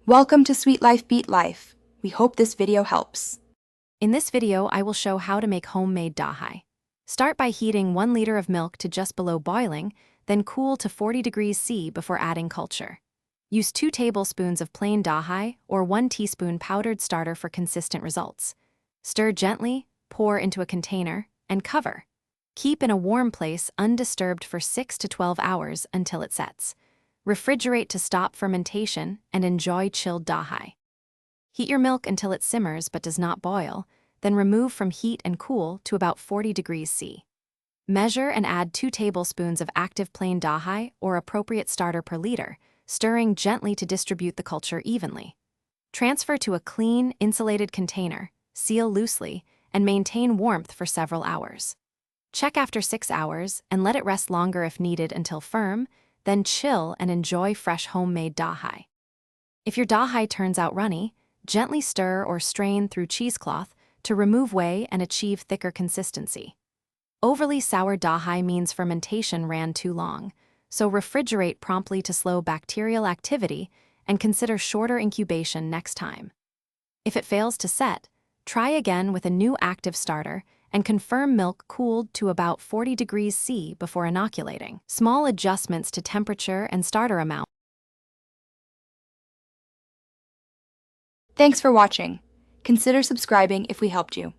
Welcome to Sweet Life Beat Life. We hope this video helps. In this video, I will show how to make homemade Dahi. Start by heating 1 liter of milk to just below boiling, then cool to 40 degrees C before adding culture. Use 2 tablespoons of plain Dahi or 1 teaspoon powdered starter for consistent results. Stir gently, pour into a container, and cover. Keep in a warm place undisturbed for 6 to 12 hours until it sets. Refrigerate to stop fermentation and enjoy chilled Dahi. Heat your milk until it simmers but does not boil, then remove from heat and cool to about 40 degrees C. Measure and add 2 tablespoons of active plain Dahi or appropriate starter per liter, stirring gently to distribute the culture evenly. Transfer to a clean, insulated container, seal loosely, and maintain warmth for several hours. Check after 6 hours and let it rest longer if needed until firm, then chill and enjoy fresh homemade Dahi. If your Dahi turns out runny, gently stir or strain through cheesecloth to remove whey and achieve thicker consistency. Overly sour Dahi means fermentation ran too long, so refrigerate promptly to slow bacterial activity and consider shorter incubation next time. If it fails to set, try again with a new active starter and confirm milk cooled to about 40 degrees C before inoculating. Small adjustments to temperature and starter amount. Thanks for watching. Consider subscribing if we helped you.